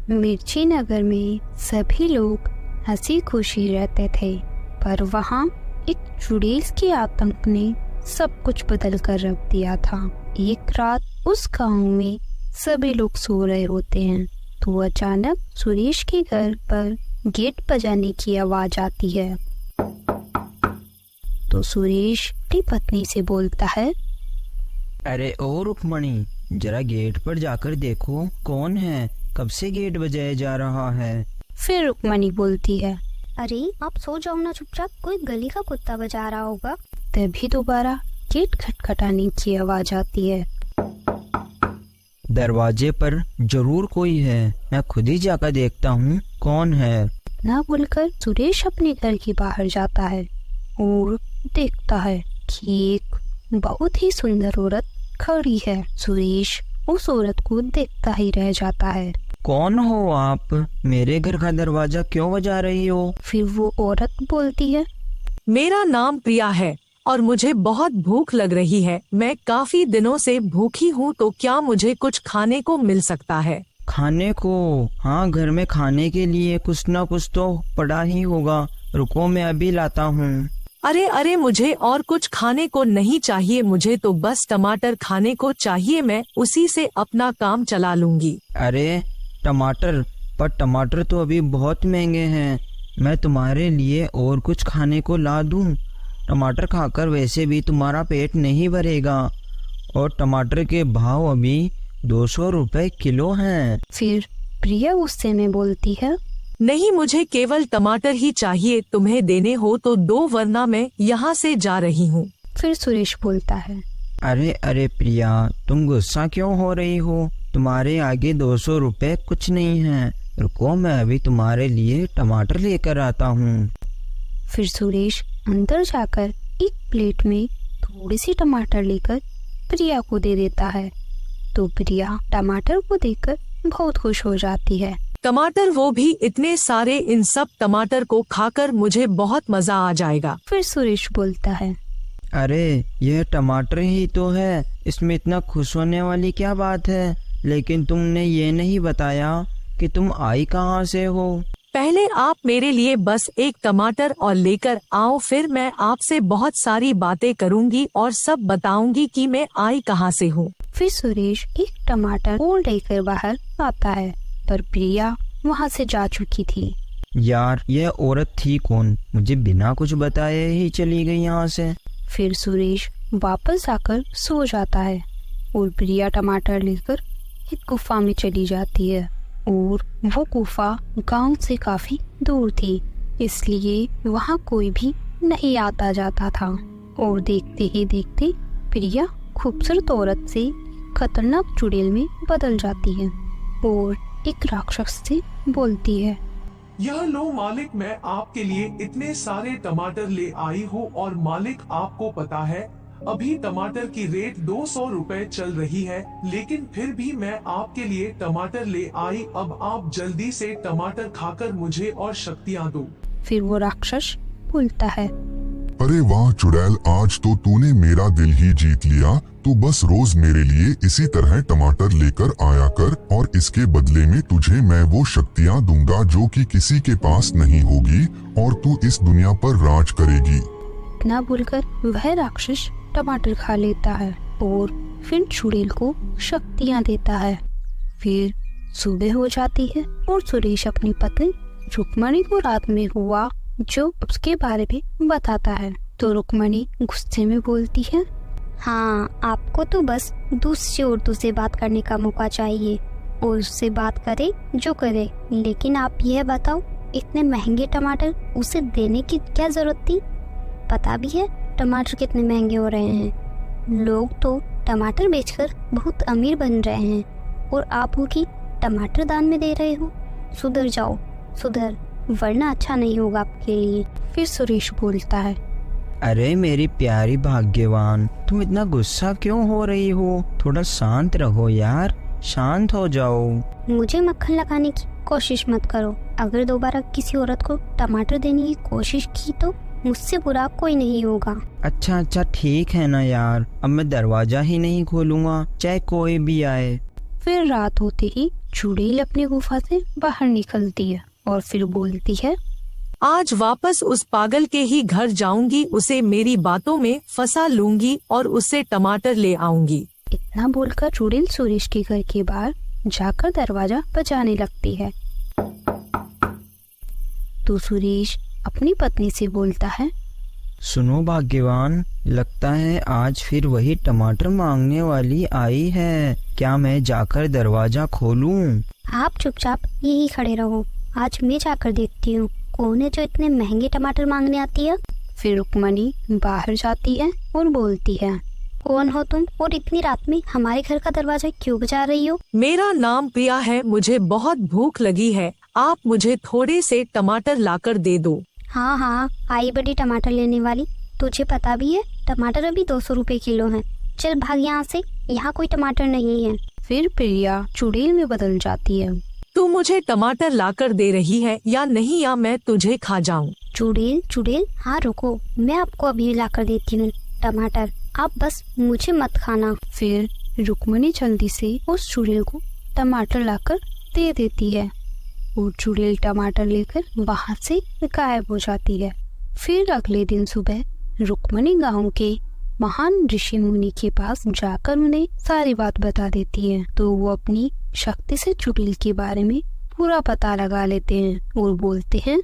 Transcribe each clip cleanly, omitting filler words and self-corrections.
मिर्ची नगर में सभी लोग हंसी खुशी रहते थे, पर वहाँ एक चुड़ैल के आतंक ने सब कुछ बदल कर रख दिया था। एक रात उस गांव में सभी लोग सो रहे होते हैं तो अचानक सुरेश के घर पर गेट बजाने की आवाज आती है। तो सुरेश अपनी पत्नी से बोलता है, अरे ओ रुक्मणी, जरा गेट पर जाकर देखो कौन है, कब से गेट बजाया जा रहा है। फिर रुक्मणी बोलती है, अरे आप सो जाओ ना चुपचाप, कोई गली का कुत्ता बजा रहा होगा। तभी दोबारा गेट खटखटाने की आवाज आती है। दरवाजे पर जरूर कोई है, मैं खुद ही जाकर देखता हूँ कौन है। ना बोलकर सुरेश अपने घर के बाहर जाता है और देखता है कि एक बहुत ही सुंदर औरत खड़ी है। सुरेश उस औरत को देखता ही रह जाता है। कौन हो आप, मेरे घर का दरवाजा क्यों बजा रही हो? फिर वो औरत बोलती है, मेरा नाम प्रिया है और मुझे बहुत भूख लग रही है। मैं काफी दिनों से भूखी हूँ, तो क्या मुझे कुछ खाने को मिल सकता है? खाने को? हाँ, घर में खाने के लिए कुछ न कुछ तो पड़ा ही होगा, रुको मैं अभी लाता हूँ। अरे मुझे और कुछ खाने को नहीं चाहिए, मुझे तो बस टमाटर खाने को चाहिए, मैं उसी से अपना काम चला लूंगी। अरे टमाटर? पर टमाटर तो अभी बहुत महंगे हैं, मैं तुम्हारे लिए और कुछ खाने को ला दूं? टमाटर खाकर वैसे भी तुम्हारा पेट नहीं भरेगा, और टमाटर के भाव अभी 200 रुपए किलो हैं। फिर प्रिया गुस्से में बोलती है, नहीं, मुझे केवल टमाटर ही चाहिए, तुम्हें देने हो तो दो, वरना मैं यहाँ से जा रही हूँ। फिर सुरेश बोलता है, अरे प्रिया, तुम गुस्सा क्यों हो रही हो? तुम्हारे आगे 200 रुपए कुछ नहीं है, रुको मैं अभी तुम्हारे लिए टमाटर लेकर आता हूँ। फिर सुरेश अंदर जाकर एक प्लेट में थोड़ी सी टमाटर लेकर प्रिया को दे देता है। तो प्रिया टमाटर को देखकर बहुत खुश हो जाती है। टमाटर, वो भी इतने सारे, इन सब टमाटर को खाकर मुझे बहुत मजा आ जाएगा। फिर सुरेश बोलता है, अरे यह टमाटर ही तो है, इसमें इतना खुश होने वाली क्या बात है? लेकिन तुमने ये नहीं बताया कि तुम आई कहाँ से हो। पहले आप मेरे लिए बस एक टमाटर और लेकर आओ, फिर मैं आपसे बहुत सारी बातें करूंगी और सब बताऊंगी कि मैं आई कहाँ से हूँ। फिर सुरेश एक टमाटर और लेकर बाहर आता है, पर प्रिया वहाँ से जा चुकी थी। यार, यह औरत थी कौन? मुझे बिना कुछ बताए ही चली गई यहाँ से। फिर सुरेश वापस आकर सो जाता है और प्रिया टमाटर लेकर एक गुफा में चली जाती है, और वो गुफा गांव से काफी दूर थी, इसलिए वहाँ कोई भी नहीं आता जाता था। और देखते ही देखते प्रिया खूबसूरत औरत से खतरनाक चुड़ैल में बदल जाती है और एक राक्षस से बोलती है, यह लो मालिक, मैं आपके लिए इतने सारे टमाटर ले आई हूँ, और मालिक आपको पता है अभी टमाटर की रेट 200 रुपए चल रही है, लेकिन फिर भी मैं आपके लिए टमाटर ले आई। अब आप जल्दी से टमाटर खाकर मुझे और शक्तियाँ दो। फिर वो राक्षस बोलता है, अरे वाह चुड़ैल, आज तो तूने मेरा दिल ही जीत लिया। तू बस रोज मेरे लिए इसी तरह टमाटर लेकर आया कर, और इसके बदले में तुझे मैं वो शक्तियाँ दूंगा जो कि किसी के पास नहीं होगी, और तू इस दुनिया पर राज करेगी। इतना बोलकर वह राक्षस टमाटर खा लेता है और फिर चुड़ैल को शक्तियाँ देता है। फिर सुबह हो जाती है और सुरेश अपनी पत्नी रुक्मणी को रात में हुआ जो उसके बारे में बताता है। तो रुक्मणी गुस्से में बोलती है, हाँ, आपको तो बस दूसरी औरतों से बात करने का मौका चाहिए और उससे बात करे जो करे, लेकिन आप यह बताओ, इतने महंगे टमाटर उसे देने की क्या जरूरत थी? पता भी है टमाटर कितने महंगे हो रहे हैं। लोग तो टमाटर बेचकर बहुत अमीर बन रहे हैं, और आप हो कि टमाटर दान में दे रहे हो। सुधर जाओ, सुधर, वरना अच्छा नहीं होगा आपके लिए। फिर सुरेश बोलता है, अरे मेरी प्यारी भाग्यवान, तुम इतना गुस्सा क्यों हो रही हो? थोड़ा शांत रहो यार, शांत हो जाओ। मुझे मक्खन लगाने की कोशिश मत करो। अगर दोबारा किसी औरत को टमाटर देने की कोशिश की तो मुझसे बुरा कोई नहीं होगा। अच्छा ठीक है ना यार, अब मैं दरवाजा ही नहीं खोलूंगा, चाहे कोई भी आए। फिर रात होते ही चुड़ैल अपनी गुफा से बाहर निकलती है और फिर बोलती है, आज वापस उस पागल के ही घर जाऊंगी, उसे मेरी बातों में फंसा लूंगी और उससे टमाटर ले आऊंगी। इतना बोलकर चुड़ैल सुरेश के घर के बाहर जाकर दरवाजा बजाने लगती है। तो सुरेश अपनी पत्नी से बोलता है, सुनो भाग्यवान, लगता है आज फिर वही टमाटर मांगने वाली आई है। क्या मैं जाकर दरवाजा खोलूं? आप चुपचाप यही खड़े रहो, आज मैं जाकर देखती हूँ कौन है जो इतने महंगे टमाटर मांगने आती है। फिर रुक्मणी बाहर जाती है और बोलती है, कौन हो तुम और इतनी रात में हमारे घर का दरवाजा क्यों बजा रही हो? मेरा नाम प्रिया है, मुझे बहुत भूख लगी है, आप मुझे थोड़े से टमाटर लाकर दे दो। हाँ हाँ, आई बड़ी टमाटर लेने वाली, तुझे पता भी है टमाटर अभी 200 रुपए किलो हैं। चल भाग यहाँ से, यहाँ कोई टमाटर नहीं है। फिर प्रिया चुड़ैल में बदल जाती है। तू मुझे टमाटर लाकर दे रही है या नहीं, या मैं तुझे खा जाऊं? चुड़ैल, हाँ रुको, मैं आपको अभी लाकर देती हूँ टमाटर, आप बस मुझे मत खाना। फिर रुक्मणी जल्दी से उस चुड़ैल को टमाटर लाकर दे देती है और चुड़ैल टमाटर लेकर वहां से गायब हो जाती है। फिर अगले दिन सुबह रुक्मणी गांव के महान ऋषि मुनि के पास जाकर उन्हें सारी बात बता देती है। तो वो अपनी शक्ति से चुड़ैल के बारे में पूरा पता लगा लेते हैं और बोलते हैं,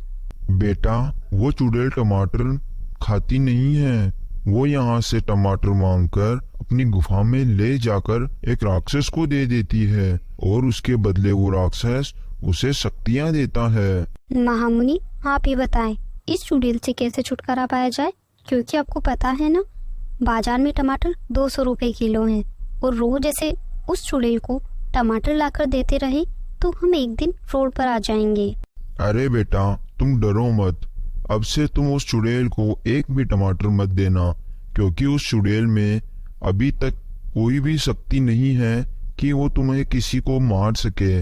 बेटा, वो चुड़ैल टमाटर खाती नहीं है, वो यहाँ से टमाटर मांगकर अपनी गुफा में ले जाकर एक राक्षस को दे देती है और उसके बदले वो राक्षस उसे शक्तियाँ देता है। महामुनि, आप ही बताएं इस चुड़ैल से कैसे छुटकारा पाया जाए, क्योंकि आपको पता है ना, बाजार में टमाटर 200 रुपए किलो हैं और रोज ऐसे उस चुड़ैल को टमाटर लाकर देते रहे तो हम एक दिन रोड पर आ जाएंगे। अरे बेटा, तुम डरो मत, अब से तुम उस चुड़ैल को एक भी टमाटर मत देना, क्योंकि उस चुड़ैल में अभी तक कोई भी शक्ति नहीं है कि वो तुम्हें किसी को मार सके।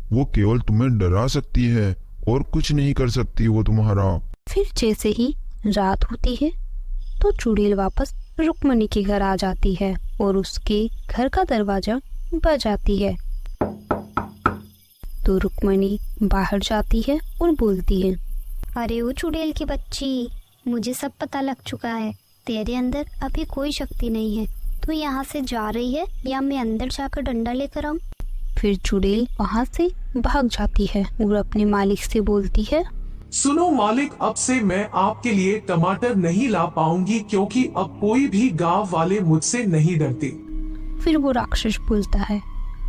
वो केवल तुम्हें डरा सकती है और कुछ नहीं कर सकती वो तुम्हारा। फिर जैसे ही रात होती है तो चुड़ैल वापस रुक्मणी के घर आ जाती है और उसके घर का दरवाजा बजाती है। तो रुक्मणी बाहर जाती है और बोलती है, अरे वो चुड़ैल की बच्ची, मुझे सब पता लग चुका है, तेरे अंदर अभी कोई शक्ति नहीं है, तू यहाँ से जा रही है या मैं अंदर जाकर डंडा लेकर आऊं? फिर चुड़ैल वहाँ से भाग जाती है और अपने मालिक से बोलती है, सुनो मालिक, अब से मैं आपके लिए टमाटर नहीं ला पाऊंगी क्योंकि अब कोई भी गांव वाले मुझसे नहीं डरते। फिर वो राक्षस बोलता है,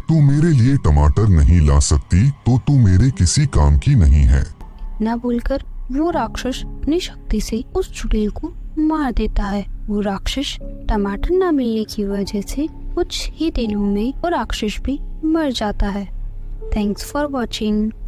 तू मेरे लिए टमाटर नहीं ला सकती तो तू मेरे किसी काम की नहीं है। ना बोलकर वो राक्षस अपनी शक्ति से उस चुड़ैल को मार देता है। वो राक्षस टमाटर न मिलने की वजह से कुछ ही दिनों में वो राक्षस भी मर जाता है। Thanks for watching.